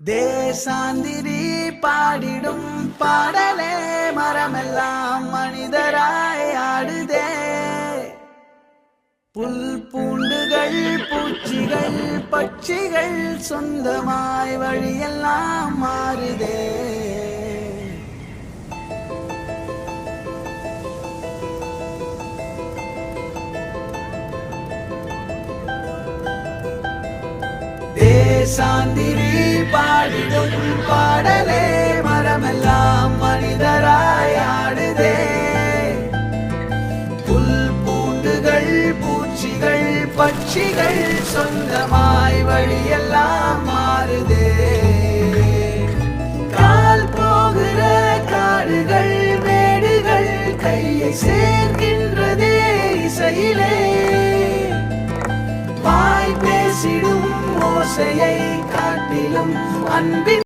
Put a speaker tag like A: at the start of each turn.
A: தேசாந்திரி பாடிடும் பாடலே மரமெல்லாம் மனிதராய் ஆடுதே. புல் பூண்டுகள் பூச்சிகள் பட்சிகள் சொந்தமாய் வழியெல்லாம் மாறுதே. தேசாந்திரி பாடிடும் பாடலே மரமெல்லாம் மனிதராய் ஆடுதே. புல் பூண்டுகள் பூச்சிகள் பட்சிகள் சொந்தமாய் வழியெல்லாம் மாறுதே. கால் போகிற காடுகள் மேடுகள் கையை சேர்க்கின்றதே இசையிலே. வாய் பேசிடும் ஓசையை காட்டிலும் அன்பின்